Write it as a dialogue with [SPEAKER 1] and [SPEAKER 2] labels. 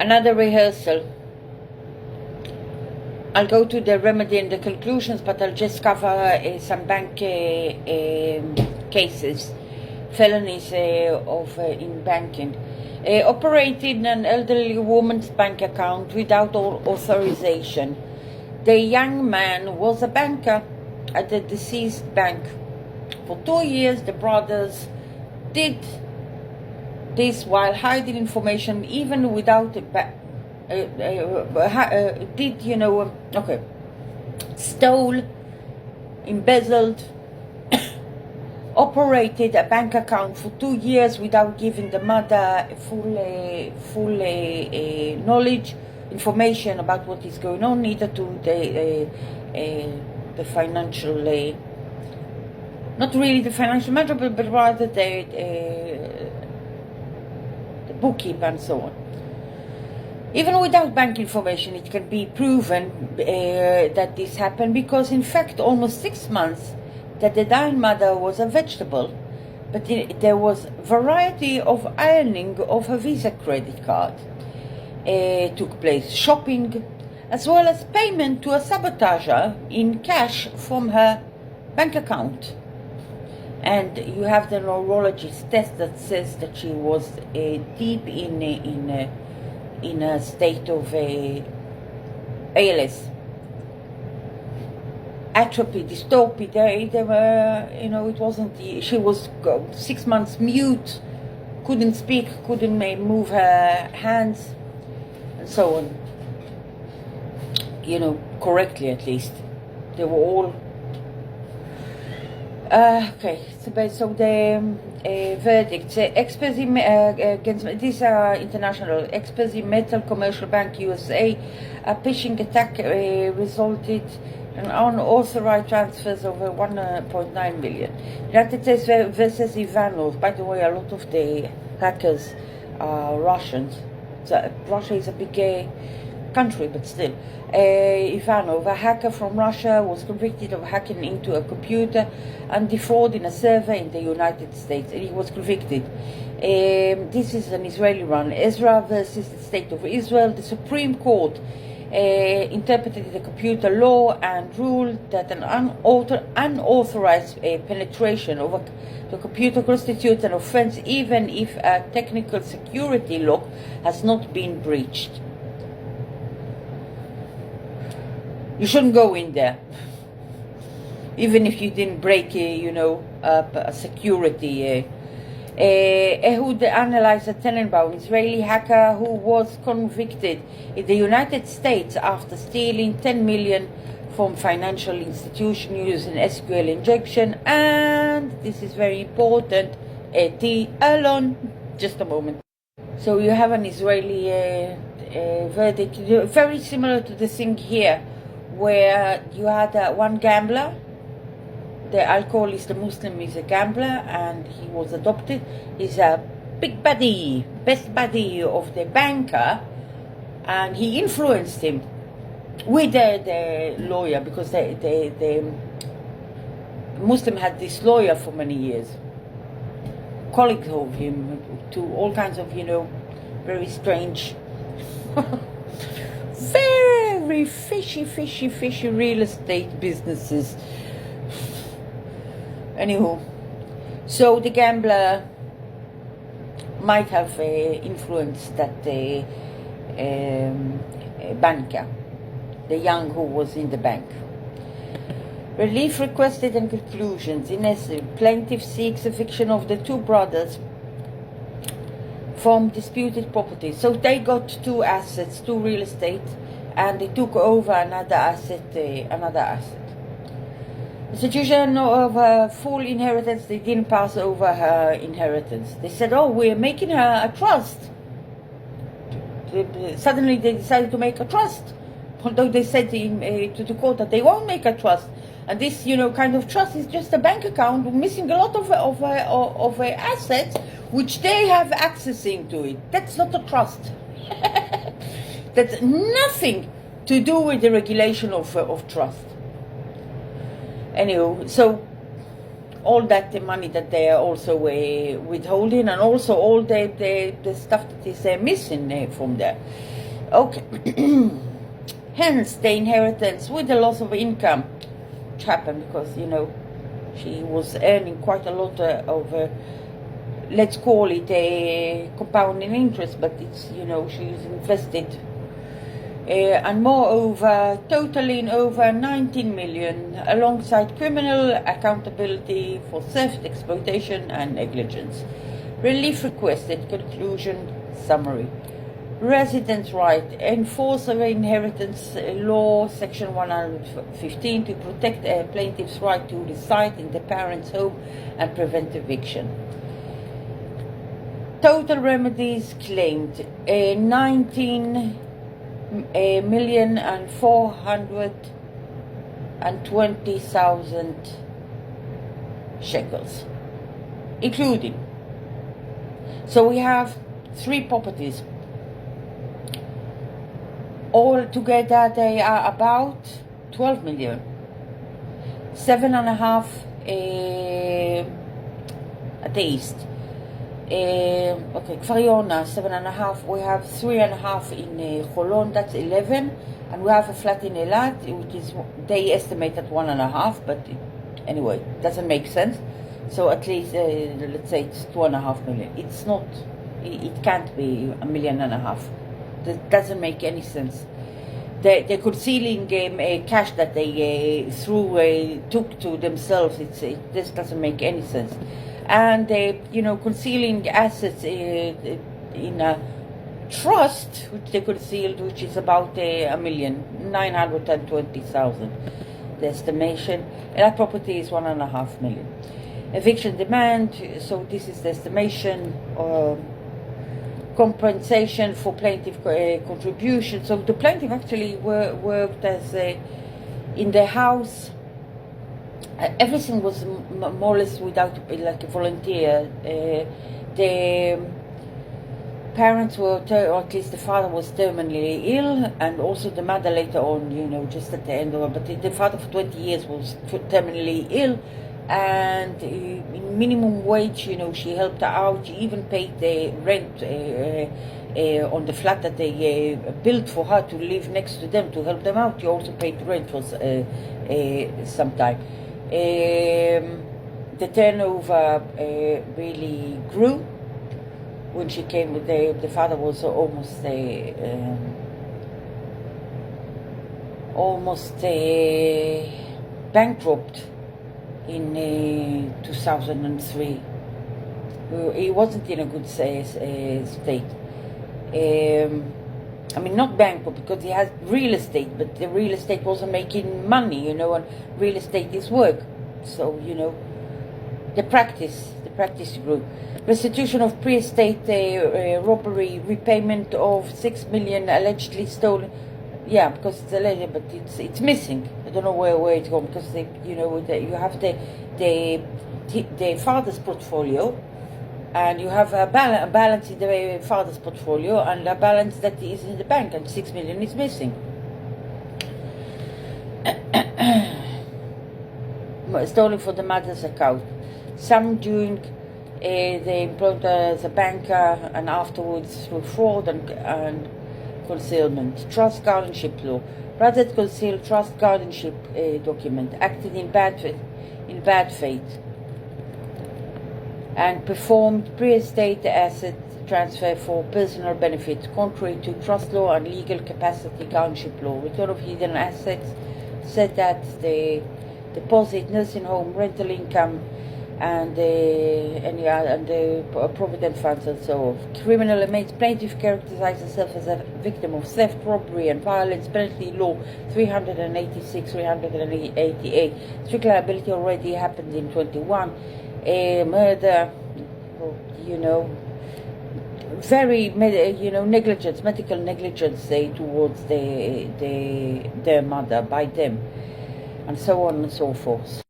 [SPEAKER 1] another rehearsal. I'll go to the remedy and the conclusions, but I'll just cover some bank cases, felonies in banking. Operated an elderly woman's bank account without authorization. The young man was a banker at the deceased bank. For 2 years, the brothers did this while hiding information, even without stole, embezzled, operated a bank account for 2 years without giving the mother full knowledge, information about what is going on, neither to the financial, not really the financial manager, but rather the bookkeeper and so on. Even without bank information, it can be proven that this happened, because in fact almost 6 months that the dying mother was a vegetable, but there was variety of ironing of her Visa credit card took place, shopping, as well as payment to a sabotager in cash from her bank account. And you have the neurologist test that says that she was deep in a state of ALS, atrophy, dystopia. They were, it wasn't. She was 6 months mute, couldn't speak, couldn't move her hands, and so on. Correctly at least. They were all. Okay, so the verdicts. Against these are international. Express Metal Commercial Bank USA, a phishing attack resulted in unauthorized transfers of 1.9 million. United States versus Ivanov. By the way, a lot of the hackers are Russians. So Russia is a big country, but still. Ivanov, a hacker from Russia, was convicted of hacking into a computer and defrauding a server in the United States, and he was convicted. This is an Israeli run. Ezra versus the State of Israel. The Supreme Court interpreted the computer law and ruled that an unauthorized penetration of the computer constitutes an offense, even if a technical security lock has not been breached. You shouldn't go in there, even if you didn't break, a security. Ehud Analyzer Tenenbaum, Israeli hacker who was convicted in the United States after stealing 10 million from financial institution using SQL injection, and this is very important, Eti Alon. Just a moment. So you have an Israeli verdict, very similar to the thing here, where you had one gambler. The alcoholist, the Muslim, is a gambler, and he was adopted. He's a big buddy, best buddy of the banker, and he influenced him with the lawyer, because the Muslim had this lawyer for many years, colleagues of him, to all kinds of, very strange, very fishy real estate businesses. Anywho, so the gambler might have influenced that banker, the young who was in the bank. Relief requested and conclusions. In essence, plaintiff seeks eviction of the two brothers from disputed property. So they got two assets, two real estate, and they took over another asset. Institution of full inheritance, they didn't pass over her inheritance. They said, we're making her a trust. Suddenly they decided to make a trust, although they said to the court that they won't make a trust. And this, kind of trust is just a bank account missing a lot of assets, which they have access into it. That's not a trust. That's nothing to do with the regulation of trust. Anyway, so all that the money that they are also withholding, and also all the stuff that is missing from there. Okay. Hence the inheritance with the loss of income, which happened because, you know, she was earning quite a lot of let's call it a compounding interest, but it's, you know, she's invested and moreover totaling over 19 million alongside criminal accountability for theft, exploitation and negligence. Relief requested. Conclusion summary. Residence right. Enforce of inheritance law section 115 to protect a plaintiff's right to reside in the parent's home and prevent eviction. Total remedies claimed 19,420,000 shekels, including. So we have 3 properties. All together they are about 12 million. 7.5 at the east. Okay, Kfar Yona, 7.5. We have 3.5 in Holon, that's 11. And we have a flat in Eilat, which is, they estimate at 1.5, but anyway, doesn't make sense. So at least, let's say it's 2.5 million. It's not, it can't be 1.5 million. That doesn't make any sense. They're concealing cash that they took to themselves. This doesn't make any sense. And they, you know, concealing assets in a trust, which they concealed, which is about 1,920,000. The estimation. And that property is 1.5 million. Eviction demand. So this is the estimation. Compensation for plaintiff contribution. So the plaintiff actually worked as in the house. Everything was more or less without like a volunteer. The parents were, or at least the father was terminally ill, and also the mother later on, you know, just at the end of it. But the father for 20 years was terminally ill, and in minimum wage, you know, she helped her out. She even paid the rent on the flat that they built for her to live next to them to help them out. She also paid the rent for some time. The turnover really grew when she came with the father was almost bankrupt in 2003. He wasn't in a good state. I mean, not bankrupt because he has real estate, but the real estate wasn't making money, you know, and real estate is work. So, you know, the practice grew. Restitution of pre-estate robbery, repayment of 6 million allegedly stolen. Yeah, because it's a lady, but it's missing. I don't know where it's gone, because they, you know, you have the father's portfolio, and you have a balance in the father's portfolio, and a balance that is in the bank, and 6 million is missing. Stolen for the mother's account. Some during they employed as a banker, and afterwards through fraud and concealment. Trust guardianship law. Rather than conceal trust guardianship document, acted in bad faith, and performed pre-estate asset transfer for personal benefit, contrary to trust law and legal capacity guardianship law. Return of hidden assets said that the deposit, nursing home, rental income, and the provident funds and so on. Criminal remains. Plaintiff characterized herself as a victim of theft, robbery, and violence. Penalty law 386, 388. Strict liability already happened in 21. Murder, you know, very, you know, negligence, medical negligence, towards their mother by them, and so on and so forth.